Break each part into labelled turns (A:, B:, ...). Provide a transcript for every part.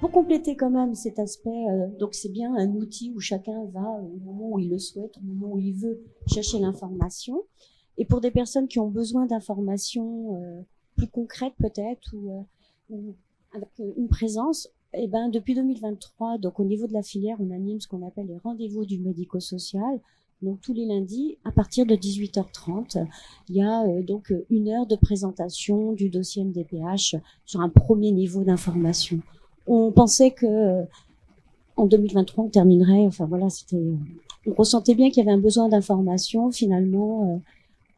A: Pour compléter quand même cet aspect, donc c'est bien un outil où chacun va au moment où il le souhaite, au moment où il veut chercher l'information. Et pour des personnes qui ont besoin d'informations plus concrètes peut-être ou avec une présence, eh ben depuis 2023, donc au niveau de la filière, on anime ce qu'on appelle les rendez-vous du médico-social. Donc tous les lundis, à partir de 18h30, il y a donc 1 heure de présentation du dossier MDPH sur un premier niveau d'information. On pensait que en 2023 on terminerait. Enfin voilà, on ressentait bien qu'il y avait un besoin d'information. Finalement,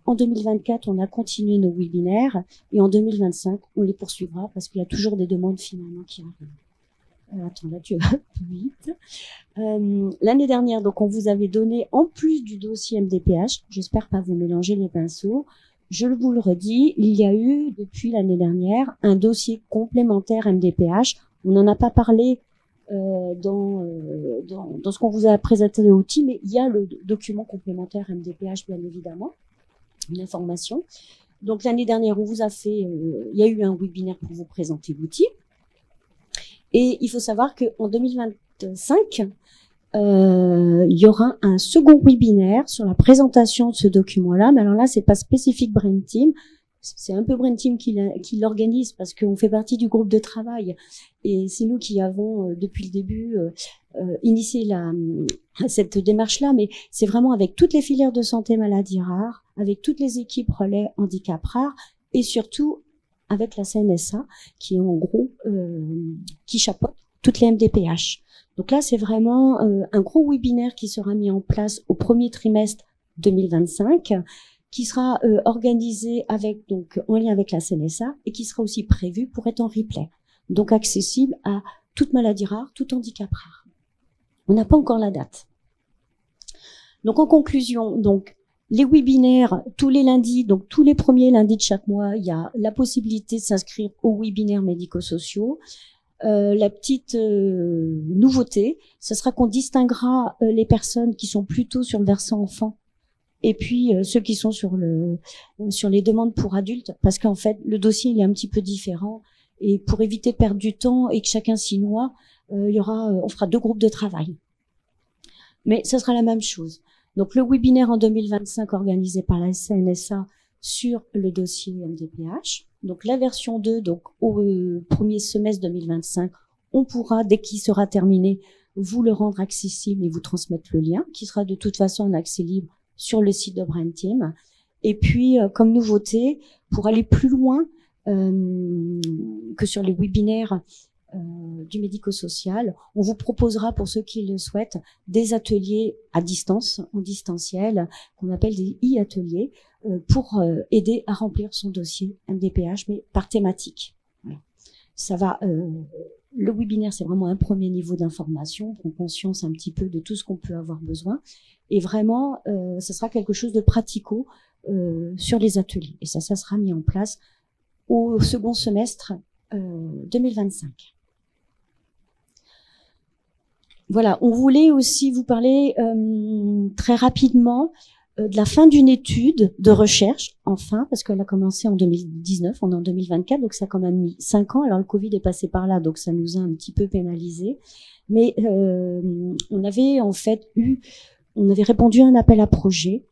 A: en 2024, on a continué nos webinaires et en 2025, on les poursuivra parce qu'il y a toujours des demandes finalement qui arrivent. Attends, là tu vas plus vite. L'année dernière, donc on vous avait donné en plus du dossier MDPH. J'espère pas vous mélanger les pinceaux. Je vous le redis, il y a eu depuis l'année dernière un dossier complémentaire MDPH. On n'en a pas parlé dans ce qu'on vous a présenté de l'outil, mais il y a le document complémentaire MDPH, bien évidemment, une information. Donc l'année dernière, on vous a fait, il y a eu un webinaire pour vous présenter l'outil. Et il faut savoir qu'en 2025, il y aura un second webinaire sur la présentation de ce document-là. Mais alors là, c'est pas spécifique Brain Team. C'est un peu Brain Team qui l'organise parce qu'on fait partie du groupe de travail et c'est nous qui avons depuis le début initié cette démarche-là. Mais c'est vraiment avec toutes les filières de santé maladies rares, avec toutes les équipes relais handicap rares et surtout avec la CNSA qui est en gros qui chapeaute toutes les MDPH. Donc là, c'est vraiment un gros webinaire qui sera mis en place au premier trimestre 2025. Qui sera organisé donc en lien avec la CNSA et qui sera aussi prévu pour être en replay, donc accessible à toute maladie rare, tout handicap rare. On n'a pas encore la date. Donc en conclusion, donc les webinaires tous les lundis, donc tous les premiers lundis de chaque mois, il y a la possibilité de s'inscrire aux webinaires médico-sociaux. La petite nouveauté, ce sera qu'on distinguera les personnes qui sont plutôt sur le versant enfant et puis ceux qui sont sur les demandes pour adultes, parce qu'en fait le dossier il est un petit peu différent et pour éviter de perdre du temps et que chacun s'y noie, on fera 2 groupes de travail. Mais ça sera la même chose. Donc le webinaire en 2025 organisé par la CNSA sur le dossier MDPH. Donc la version 2, donc au premier semestre 2025, on pourra dès qu'il sera terminé vous le rendre accessible et vous transmettre le lien qui sera de toute façon en accès libre sur le site de Brain Team. Et puis, comme nouveauté, pour aller plus loin que sur les webinaires du médico-social, on vous proposera, pour ceux qui le souhaitent, des ateliers à distance, en distanciel, qu'on appelle des e-ateliers, pour aider à remplir son dossier MDPH, mais par thématique. Voilà. Ça va... le webinaire, c'est vraiment un premier niveau d'information, prendre conscience un petit peu de tout ce qu'on peut avoir besoin. Et vraiment, ce sera quelque chose de pratico sur les ateliers. Et ça sera mis en place au second semestre 2025. Voilà, on voulait aussi vous parler très rapidement de la fin d'une étude de recherche, enfin, parce qu'elle a commencé en 2019, on est en 2024, donc ça a quand même mis 5 ans. Alors le Covid est passé par là, donc ça nous a un petit peu pénalisé. Mais on avait répondu à un appel à projet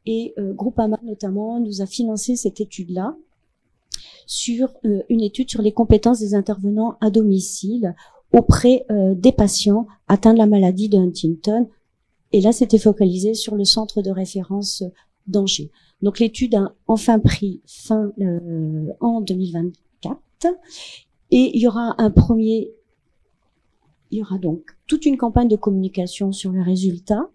A: et Groupama notamment nous a financé cette étude-là sur une étude sur les compétences des intervenants à domicile auprès des patients atteints de la maladie de Huntington. Et là, c'était focalisé sur le centre de référence d'Angers. Donc l'étude a enfin pris fin en 2024 et il y aura donc toute une campagne de communication sur les résultats.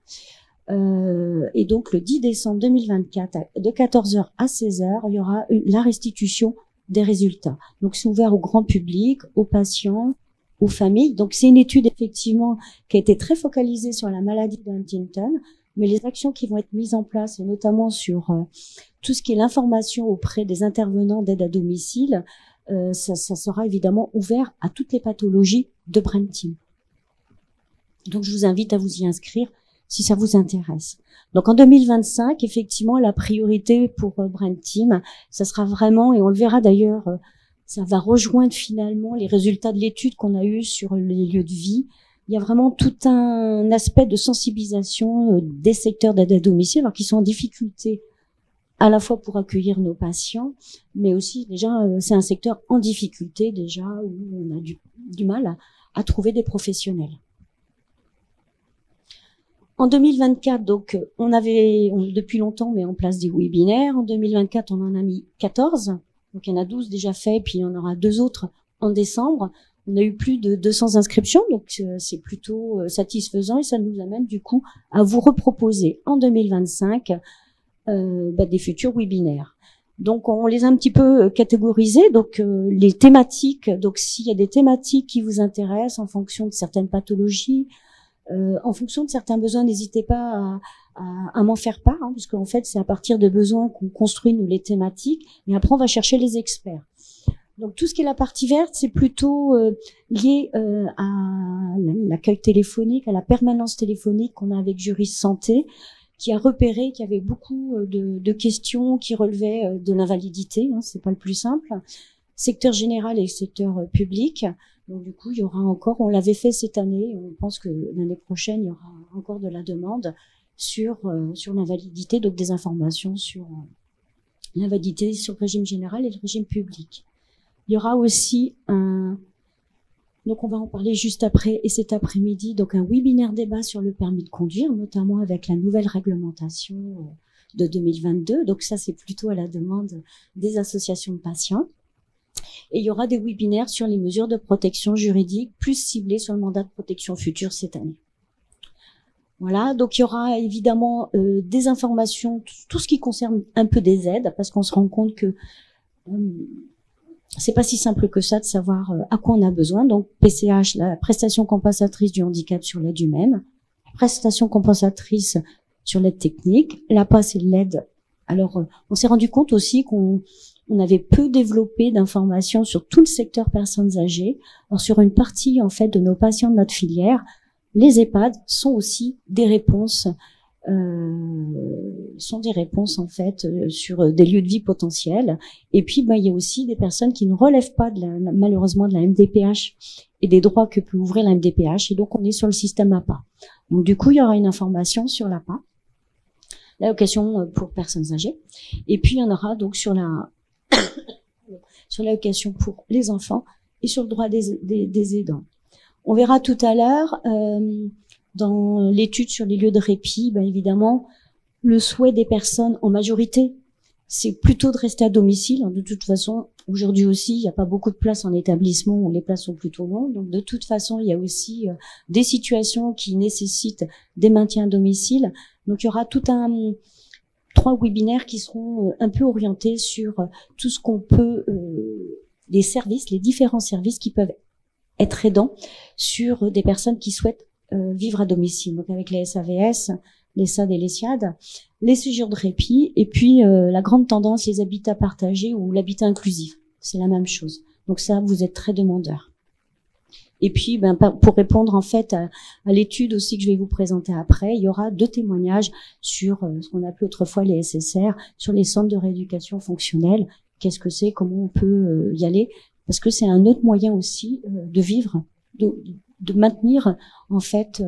A: Et donc le 10 décembre 2024, de 14h à 16h, il y aura la restitution des résultats. Donc c'est ouvert au grand public, aux patients, aux familles. Donc c'est une étude effectivement qui a été très focalisée sur la maladie de Huntington, mais les actions qui vont être mises en place, et notamment sur tout ce qui est l'information auprès des intervenants d'aide à domicile, ça sera évidemment ouvert à toutes les pathologies de Brain Team. Donc je vous invite à vous y inscrire si ça vous intéresse. Donc en 2025, effectivement, la priorité pour Brain Team, ça sera vraiment, et on le verra d'ailleurs ça va rejoindre finalement les résultats de l'étude qu'on a eue sur les lieux de vie. Il y a vraiment tout un aspect de sensibilisation des secteurs d'aide à domicile, alors qu'ils sont en difficulté à la fois pour accueillir nos patients, mais aussi déjà c'est un secteur en difficulté déjà où on a du mal à trouver des professionnels. En 2024, donc, on depuis longtemps mis en place des webinaires. En 2024, on en a mis 14. Donc, il y en a 12 déjà faits, puis il y en aura 2 autres en décembre. On a eu plus de 200 inscriptions, donc c'est plutôt satisfaisant et ça nous amène du coup à vous reproposer en 2025 des futurs webinaires. Donc, on les a un petit peu catégorisés. Donc, les thématiques. Donc, s'il y a des thématiques qui vous intéressent en fonction de certaines pathologies, en fonction de certains besoins, n'hésitez pas à m'en faire part, hein, parce qu'en fait, c'est à partir des besoins qu'on construit, nous, les thématiques, et après, on va chercher les experts. Donc, tout ce qui est la partie verte, c'est plutôt lié à l'accueil téléphonique, à la permanence téléphonique qu'on a avec Juris Santé, qui a repéré qu'il y avait beaucoup de questions qui relevaient de l'invalidité, hein, c'est pas le plus simple, secteur général et secteur public. Donc du coup, il y aura encore, on l'avait fait cette année, on pense que l'année prochaine, il y aura encore de la demande sur l'invalidité, donc des informations sur l'invalidité sur le régime général et le régime public. Il y aura aussi donc on va en parler juste après et cet après-midi, donc un webinaire débat sur le permis de conduire, notamment avec la nouvelle réglementation de 2022. Donc ça, c'est plutôt à la demande des associations de patients. Et il y aura des webinaires sur les mesures de protection juridique, plus ciblés sur le mandat de protection future cette année. Voilà, donc il y aura évidemment des informations, tout ce qui concerne un peu des aides, parce qu'on se rend compte que c'est pas si simple que ça de savoir à quoi on a besoin. Donc PCH, la prestation compensatrice du handicap sur l'aide humaine, la prestation compensatrice sur l'aide technique, l'APA c'est l'aide. Alors on s'est rendu compte aussi qu'on avait peu développé d'informations sur tout le secteur personnes âgées. Alors sur une partie en fait de nos patients de notre filière, les EHPAD sont aussi des réponses, en fait sur des lieux de vie potentiels. Et puis il y a aussi des personnes qui ne relèvent pas malheureusement de la MDPH et des droits que peut ouvrir la MDPH. Et donc on est sur le système APA. Donc du coup il y aura une information sur l'APA, l'allocation pour personnes âgées. Et puis il y en aura donc sur l'allocation pour les enfants et sur le droit des aidants. On verra tout à l'heure dans l'étude sur les lieux de répit, évidemment, le souhait des personnes en majorité, c'est plutôt de rester à domicile. De toute façon, aujourd'hui aussi, il n'y a pas beaucoup de places en établissement où les places sont plutôt longues. Donc de toute façon, il y a aussi des situations qui nécessitent des maintiens à domicile. Donc il y aura tout 3 webinaires qui seront un peu orientés sur tout ce qu'on peut, les services, les différents services qui peuvent être aidants sur des personnes qui souhaitent vivre à domicile. Donc avec les SAVS, les SAD et les SIAD, les séjours de répit, et puis la grande tendance, les habitats partagés ou l'habitat inclusif. C'est la même chose. Donc ça, vous êtes très demandeurs. Et puis, pour répondre en fait à l'étude aussi que je vais vous présenter après, il y aura 2 témoignages sur ce qu'on appelait autrefois les SSR, sur les centres de rééducation fonctionnelle. Qu'est-ce que c'est, comment on peut y aller, parce que c'est un autre moyen aussi de vivre, de maintenir en fait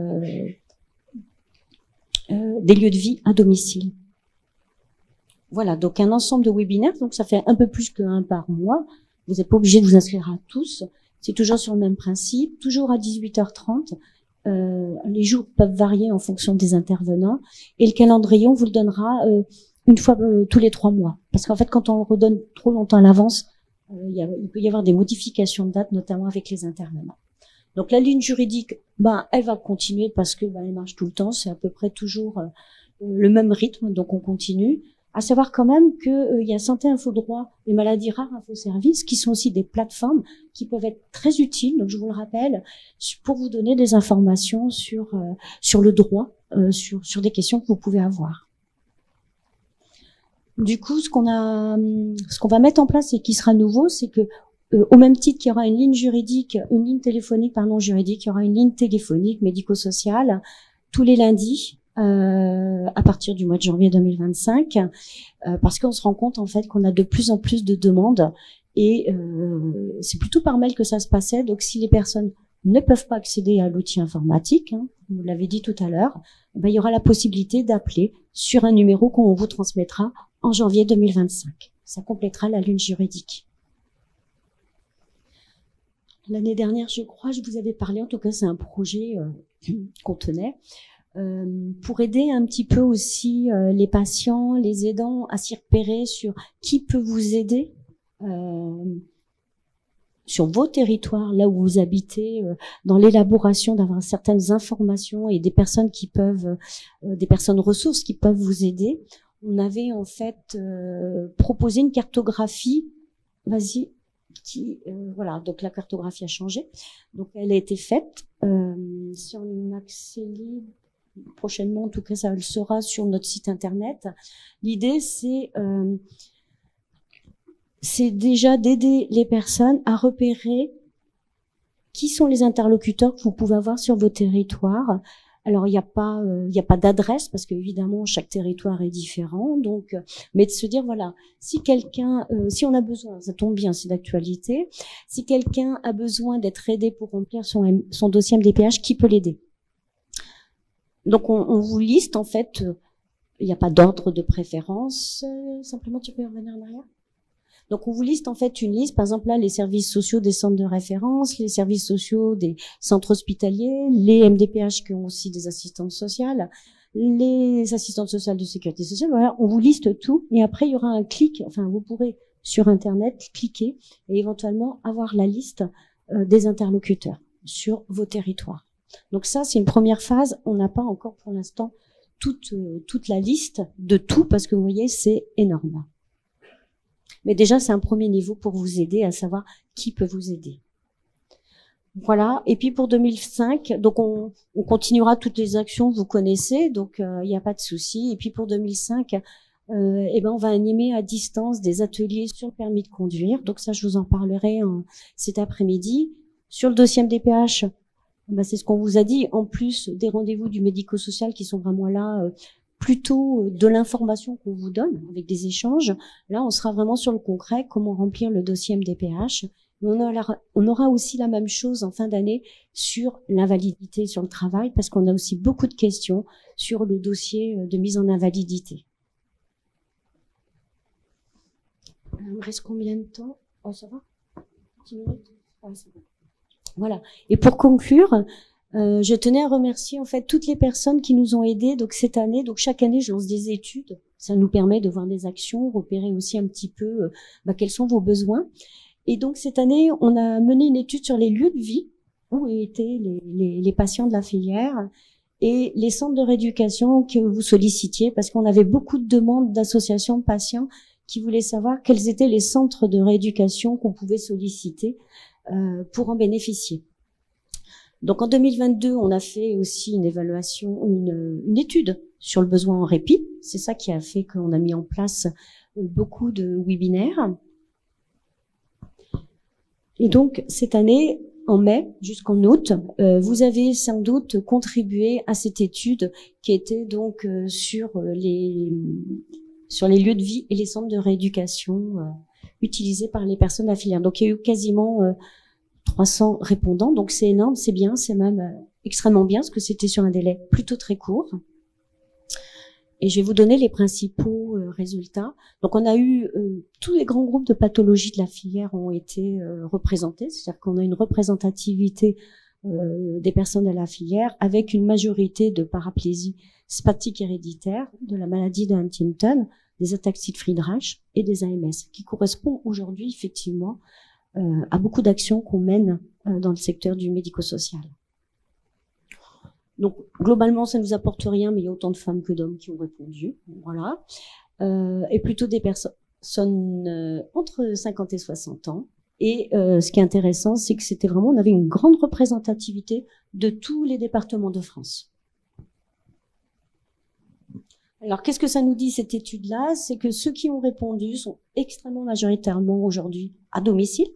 A: des lieux de vie à domicile. Voilà, donc un ensemble de webinaires, donc ça fait un peu plus qu'un par mois. Vous n'êtes pas obligé de vous inscrire à tous. C'est toujours sur le même principe, toujours à 18h30. Les jours peuvent varier en fonction des intervenants. Et le calendrier, on vous le donnera une fois tous les 3 mois. Parce qu'en fait, quand on le redonne trop longtemps à l'avance, il peut y avoir des modifications de date, notamment avec les intervenants. Donc la ligne juridique, elle va continuer parce que elle marche tout le temps. C'est à peu près toujours le même rythme, donc on continue. À savoir quand même que il y a Santé Info Droit et Maladies Rares Info Service qui sont aussi des plateformes qui peuvent être très utiles. Donc je vous le rappelle, pour vous donner des informations sur le droit, sur des questions que vous pouvez avoir. Du coup, ce qu'on va mettre en place et qui sera nouveau, c'est que au même titre qu'il y aura une ligne téléphonique juridique, il y aura une ligne téléphonique médico-sociale tous les lundis. À partir du mois de janvier 2025, parce qu'on se rend compte en fait qu'on a de plus en plus de demandes Et c'est plutôt par mail que ça se passait. Donc si les personnes ne peuvent pas accéder à l'outil informatique, hein, vous l'avez dit tout à l'heure, ben, il y aura la possibilité d'appeler sur un numéro qu'on vous transmettra en janvier 2025. Ça complétera la lune juridique. L'année dernière, je crois, je vous avais parlé, en tout cas c'est un projet qu'on tenait, pour aider un petit peu aussi les patients, les aidants à s'y repérer sur qui peut vous aider sur vos territoires, là où vous habitez, dans l'élaboration d'avoir certaines informations et des personnes qui peuvent, des personnes ressources qui peuvent vous aider. On avait en fait proposé une cartographie, vas-y, qui voilà, donc la cartographie a changé, donc elle a été faite si on accès libre prochainement, en tout cas ça le sera sur notre site internet. L'idée c'est déjà d'aider les personnes à repérer qui sont les interlocuteurs que vous pouvez avoir sur vos territoires. Alors il n'y a pas d'adresse parce que évidemment chaque territoire est différent, donc mais de se dire voilà, si quelqu'un si on a besoin, ça tombe bien, c'est d'actualité, si quelqu'un a besoin d'être aidé pour remplir son dossier MDPH, qui peut l'aider? Donc on vous liste en fait, il n'y a pas d'ordre de préférence, simplement tu peux revenir en arrière. Donc, on vous liste en fait une liste, par exemple là, les services sociaux des centres de référence, les services sociaux des centres hospitaliers, les MDPH qui ont aussi des assistantes sociales, les assistantes sociales de sécurité sociale. Voilà, on vous liste tout et après il y aura un clic. Enfin, vous pourrez sur Internet cliquer et éventuellement avoir la liste des interlocuteurs sur vos territoires. Donc ça, c'est une première phase. On n'a pas encore pour l'instant toute la liste de tout parce que vous voyez, c'est énorme. Mais déjà, c'est un premier niveau pour vous aider à savoir qui peut vous aider. Voilà. Et puis pour 2005, donc on continuera toutes les actions que vous connaissez, donc il n'y a pas de souci. Et puis pour 2005, eh ben on va animer à distance des ateliers sur le permis de conduire. Donc ça, je vous en parlerai cet après-midi. Sur le dossier MDPH, ben c'est ce qu'on vous a dit. En plus des rendez-vous du médico-social qui sont vraiment là. Plutôt de l'information qu'on vous donne avec des échanges. Là, on sera vraiment sur le concret, comment remplir le dossier MDPH. On aura aussi la même chose en fin d'année sur l'invalidité sur le travail, parce qu'on a aussi beaucoup de questions sur le dossier de mise en invalidité. Il me reste combien de temps? Oh, ça va? 10 minutes? Ah, c'est bon. Voilà. Et pour conclure, je tenais à remercier en fait toutes les personnes qui nous ont aidés. Donc cette année, donc chaque année, je lance des études. Ça nous permet de voir des actions, repérer aussi un petit peu quels sont vos besoins. Et donc cette année, on a mené une étude sur les lieux de vie où étaient les patients de la filière et les centres de rééducation que vous sollicitiez, parce qu'on avait beaucoup de demandes d'associations de patients qui voulaient savoir quels étaient les centres de rééducation qu'on pouvait solliciter pour en bénéficier. Donc en 2022, on a fait aussi une évaluation, une étude sur le besoin en répit. C'est ça qui a fait qu'on a mis en place beaucoup de webinaires. Et donc cette année, en mai jusqu'en août, vous avez sans doute contribué à cette étude qui était donc sur les lieux de vie et les centres de rééducation utilisés par les personnes de la filière. Donc il y a eu quasiment 300 répondants, donc c'est énorme, c'est bien, c'est même extrêmement bien, parce que c'était sur un délai plutôt très court. Et je vais vous donner les principaux résultats. Donc on a eu tous les grands groupes de pathologies de la filière ont été représentés, c'est-à-dire qu'on a une représentativité des personnes de la filière avec une majorité de paraplésie spastique héréditaire, de la maladie de Huntington, des ataxies de Friedreich et des AMS, qui correspond aujourd'hui effectivement à beaucoup d'actions qu'on mène dans le secteur du médico-social. Donc, globalement, ça ne nous apporte rien, mais il y a autant de femmes que d'hommes qui ont répondu. Voilà. Et plutôt des personnes entre 50 et 60 ans. Et ce qui est intéressant, c'est que c'était vraiment, on avait une grande représentativité de tous les départements de France. Alors, qu'est-ce que ça nous dit, cette étude-là? C'est que ceux qui ont répondu sont extrêmement majoritairement aujourd'hui à domicile.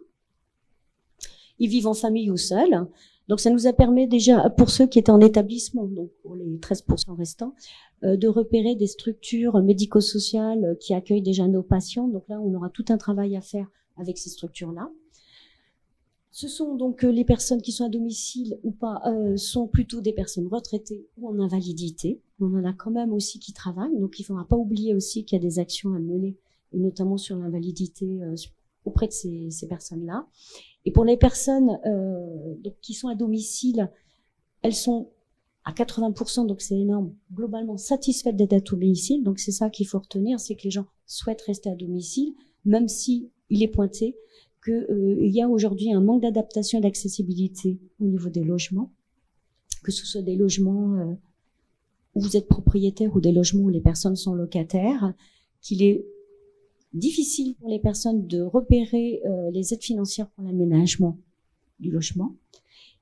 A: Ils vivent en famille ou seuls. Donc, ça nous a permis déjà, pour ceux qui étaient en établissement, donc pour les 13% restants, de repérer des structures médico-sociales qui accueillent déjà nos patients. Donc là, on aura tout un travail à faire avec ces structures-là. Ce sont donc les personnes qui sont à domicile ou pas, sont plutôt des personnes retraitées ou en invalidité. On en a quand même aussi qui travaillent, donc il ne faudra pas oublier aussi qu'il y a des actions à mener, et notamment sur l'invalidité auprès de ces personnes-là. Et pour les personnes donc, qui sont à domicile, elles sont à 80%, donc c'est énorme, globalement satisfaites d'être à domicile. Donc c'est ça qu'il faut retenir, c'est que les gens souhaitent rester à domicile, même si il est pointé qu'il y a aujourd'hui un manque d'adaptation et d'accessibilité au niveau des logements, que ce soit des logements où vous êtes propriétaire ou des logements où les personnes sont locataires, qu'il est difficile pour les personnes de repérer les aides financières pour l'aménagement du logement,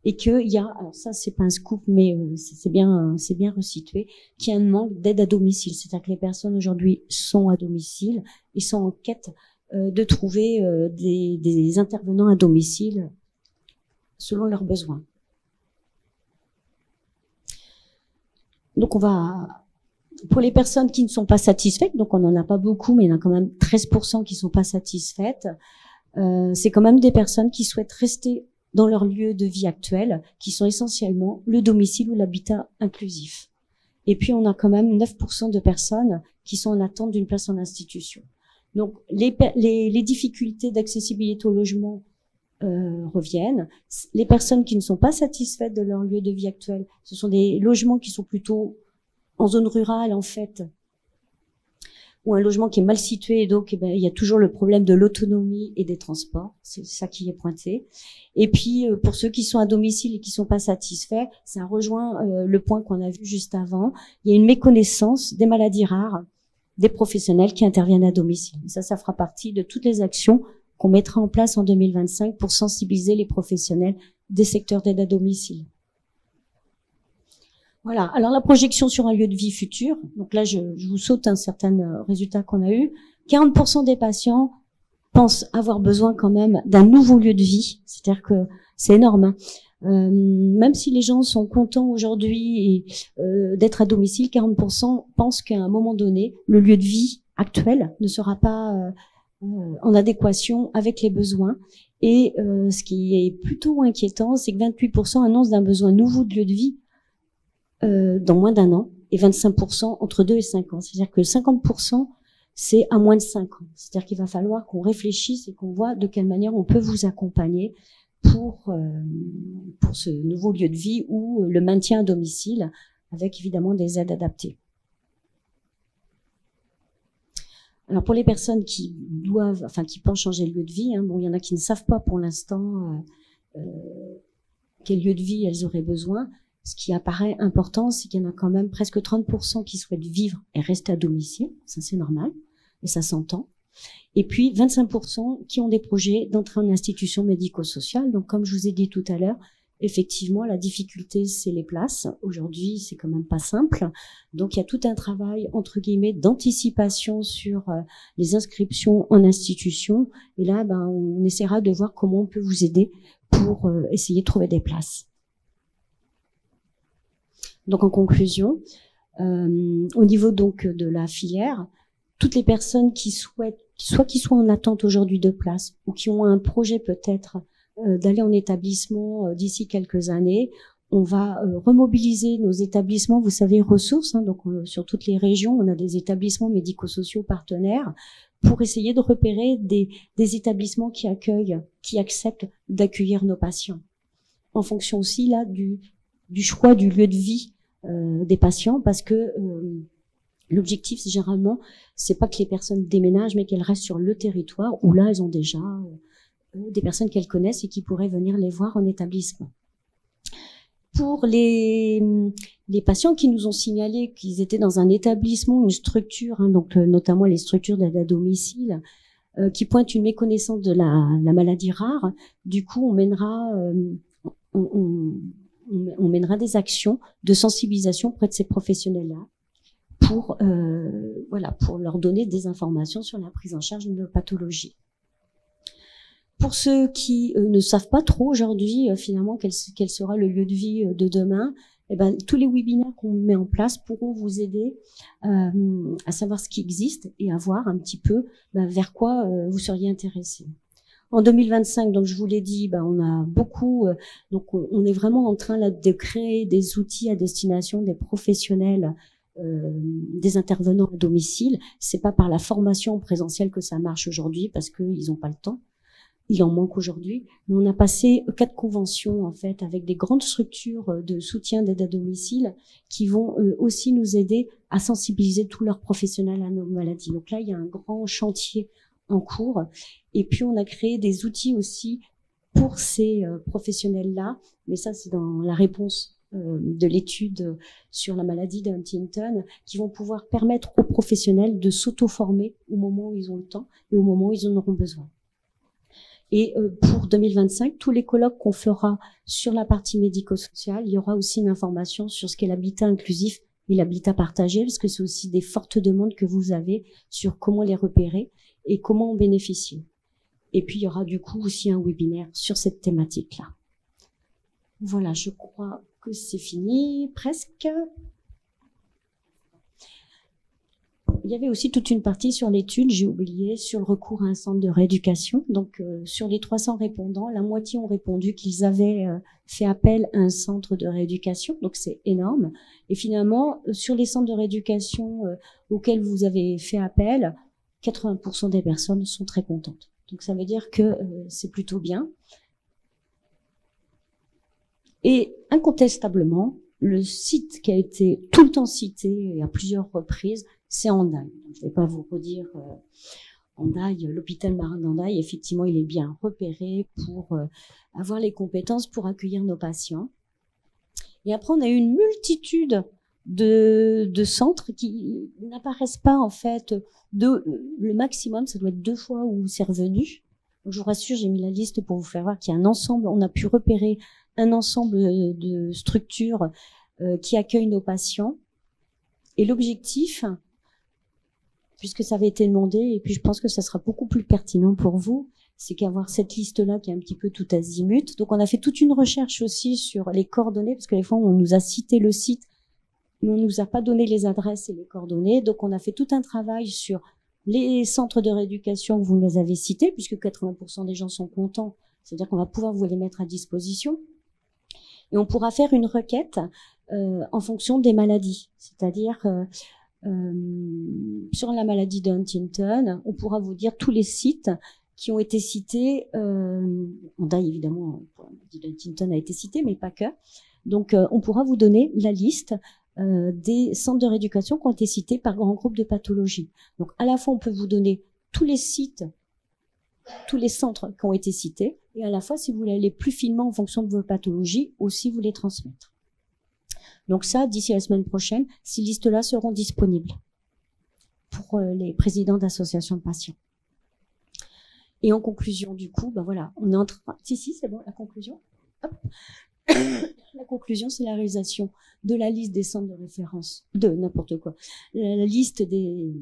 A: et qu'il y a, alors ça c'est pas un scoop, mais c'est bien resitué, qu'il y a un manque d'aide à domicile, c'est-à-dire que les personnes aujourd'hui sont à domicile et sont en quête de trouver des intervenants à domicile selon leurs besoins. Donc on va, pour les personnes qui ne sont pas satisfaites, donc on n'en a pas beaucoup, mais il y en a quand même 13% qui ne sont pas satisfaites, c'est quand même des personnes qui souhaitent rester dans leur lieu de vie actuel, qui sont essentiellement le domicile ou l'habitat inclusif. Et puis on a quand même 9% de personnes qui sont en attente d'une place en institution. Donc les difficultés d'accessibilité au logement reviennent. Les personnes qui ne sont pas satisfaites de leur lieu de vie actuel, ce sont des logements qui sont plutôt en zone rurale en fait, ou un logement qui est mal situé, et donc il y a toujours le problème de l'autonomie et des transports, c'est ça qui est pointé. Et puis pour ceux qui sont à domicile et qui sont pas satisfaits, ça rejoint le point qu'on a vu juste avant, il y a une méconnaissance des maladies rares des professionnels qui interviennent à domicile. Ça fera partie de toutes les actions qu'on mettra en place en 2025 pour sensibiliser les professionnels des secteurs d'aide à domicile. Voilà. Alors la projection sur un lieu de vie futur. Donc là, je vous saute un certain résultat qu'on a eu. 40% des patients pensent avoir besoin quand même d'un nouveau lieu de vie. C'est-à-dire que c'est énorme, hein. Même si les gens sont contents aujourd'hui d'être à domicile, 40% pensent qu'à un moment donné, le lieu de vie actuel ne sera pas en adéquation avec les besoins. Et ce qui est plutôt inquiétant, c'est que 28% annoncent d'un besoin nouveau de lieu de vie dans moins d'un an, et 25% entre 2 et 5 ans. C'est-à-dire que 50%, c'est à moins de 5 ans. C'est-à-dire qu'il va falloir qu'on réfléchisse et qu'on voit de quelle manière on peut vous accompagner pour ce nouveau lieu de vie ou le maintien à domicile, avec évidemment des aides adaptées. Alors pour les personnes qui doivent, enfin qui pensent changer de lieu de vie, hein, bon, il y en a qui ne savent pas pour l'instant quel lieu de vie elles auraient besoin. Ce qui apparaît important, c'est qu'il y en a quand même presque 30% qui souhaitent vivre et rester à domicile, ça c'est normal, et ça s'entend. Et puis 25% qui ont des projets d'entrée en institution médico-sociale. Donc comme je vous ai dit tout à l'heure, effectivement la difficulté c'est les places. Aujourd'hui c'est quand même pas simple. Donc il y a tout un travail entre guillemets d'anticipation sur les inscriptions en institution. Et là on essaiera de voir comment on peut vous aider pour essayer de trouver des places. Donc en conclusion, au niveau donc de la filière, toutes les personnes qui souhaitent, soit qui soient en attente aujourd'hui de place ou qui ont un projet peut-être d'aller en établissement d'ici quelques années, on va remobiliser nos établissements, vous savez, ressources, hein, donc sur toutes les régions, on a des établissements médico-sociaux partenaires pour essayer de repérer des établissements qui accueillent, qui acceptent d'accueillir nos patients. En fonction aussi là du choix du lieu de vie des patients, parce que l'objectif, c'est généralement, c'est pas que les personnes déménagent, mais qu'elles restent sur le territoire où là, elles ont déjà des personnes qu'elles connaissent et qui pourraient venir les voir en établissement. Pour les patients qui nous ont signalé qu'ils étaient dans un établissement, une structure, hein, donc notamment les structures d'aide à domicile, qui pointent une méconnaissance de la maladie rare, du coup, on mènera des actions de sensibilisation auprès de ces professionnels-là pour leur donner des informations sur la prise en charge de nos pathologies. Pour ceux qui ne savent pas trop aujourd'hui finalement quel sera le lieu de vie de demain, eh ben, tous les webinaires qu'on met en place pourront vous aider à savoir ce qui existe et à voir un petit peu vers quoi vous seriez intéressé. En 2025, donc je vous l'ai dit, ben, on a beaucoup, donc on est vraiment en train là de créer des outils à destination des professionnels, des intervenants à domicile. C'est pas par la formation présentielle que ça marche aujourd'hui parce qu'ils n'ont pas le temps. Il en manque aujourd'hui. On a passé 4 conventions en fait avec des grandes structures de soutien d'aide à domicile qui vont aussi nous aider à sensibiliser tous leurs professionnels à nos maladies. Donc là, il y a un grand chantier en cours. Et puis, on a créé des outils aussi pour ces professionnels-là. Mais ça, c'est dans la réponse de l'étude sur la maladie de Huntington, qui vont pouvoir permettre aux professionnels de s'auto-former au moment où ils ont le temps et au moment où ils en auront besoin. Et pour 2025, tous les colloques qu'on fera sur la partie médico-sociale, il y aura aussi une information sur ce qu'est l'habitat inclusif et l'habitat partagé, parce que c'est aussi des fortes demandes que vous avez sur comment les repérer et comment en bénéficier. Et puis, il y aura du coup aussi un webinaire sur cette thématique-là. Voilà, je crois que c'est fini, presque. Il y avait aussi toute une partie sur l'étude, j'ai oublié, sur le recours à un centre de rééducation. Donc, sur les 300 répondants, la moitié ont répondu qu'ils avaient fait appel à un centre de rééducation. Donc, c'est énorme. Et finalement, sur les centres de rééducation auxquels vous avez fait appel, 80% des personnes sont très contentes. Donc, ça veut dire que c'est plutôt bien. Et incontestablement, le site qui a été tout le temps cité et à plusieurs reprises, c'est Hendaye. Je ne vais pas vous redire Hendaye, l'hôpital marin d'Hendaye, effectivement, il est bien repéré pour avoir les compétences pour accueillir nos patients. Et après, on a eu une multitude de centres qui n'apparaissent pas, en fait, le maximum, ça doit être 2 fois où c'est revenu. Donc, je vous rassure, j'ai mis la liste pour vous faire voir qu'il y a un ensemble, on a pu repérer un ensemble de structures qui accueillent nos patients. Et l'objectif, puisque ça avait été demandé, et puis je pense que ça sera beaucoup plus pertinent pour vous, c'est qu'avoir cette liste-là qui est un petit peu tout azimut. Donc, on a fait toute une recherche aussi sur les coordonnées, parce que des fois, on nous a cité le site, mais on nous a pas donné les adresses et les coordonnées. Donc, on a fait tout un travail sur les centres de rééducation que vous les avez cités, puisque 80% des gens sont contents. C'est-à-dire qu'on va pouvoir vous les mettre à disposition. Et on pourra faire une requête en fonction des maladies. C'est-à-dire, sur la maladie de Huntington, on pourra vous dire tous les sites qui ont été cités. Hendaye, évidemment, pour la maladie de Huntington a été cité, mais pas que. Donc, on pourra vous donner la liste des centres de rééducation qui ont été cités par grand groupe de pathologies. Donc, à la fois, on peut vous donner tous les sites, tous les centres qui ont été cités, et à la fois, si vous voulez aller plus finement en fonction de vos pathologies, aussi vous les transmettre. Donc ça, d'ici la semaine prochaine, ces listes-là seront disponibles pour les présidents d'associations de patients. Et en conclusion, du coup, ben voilà, on est en train... Si, c'est bon, la conclusion. Hop. La conclusion, c'est la réalisation de la liste des centres de référence, de n'importe quoi. La liste des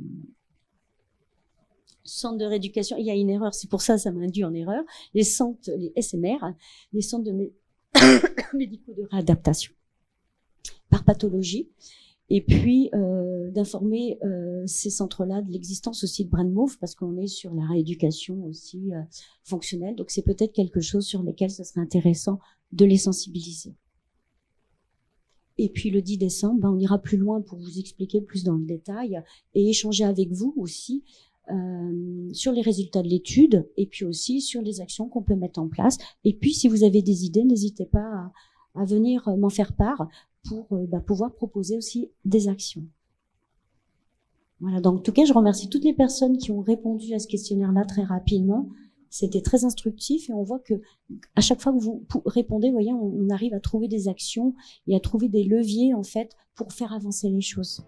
A: centres de rééducation, il y a une erreur, c'est pour ça m'a induit en erreur. Les centres, les SMR, les centres de médicaux de réadaptation par pathologie, et puis d'informer ces centres-là de l'existence aussi de BrainMove, parce qu'on est sur la rééducation aussi fonctionnelle, donc c'est peut-être quelque chose sur lequel ce serait intéressant de les sensibiliser. Et puis le 10 décembre, ben, on ira plus loin pour vous expliquer plus dans le détail et échanger avec vous aussi sur les résultats de l'étude, et puis aussi sur les actions qu'on peut mettre en place. Et puis si vous avez des idées, n'hésitez pas à venir m'en faire part pour pouvoir proposer aussi des actions. Voilà, donc en tout cas, je remercie toutes les personnes qui ont répondu à ce questionnaire-là très rapidement. C'était très instructif et on voit que à chaque fois que vous répondez, vous voyez, on arrive à trouver des actions et à trouver des leviers en fait pour faire avancer les choses.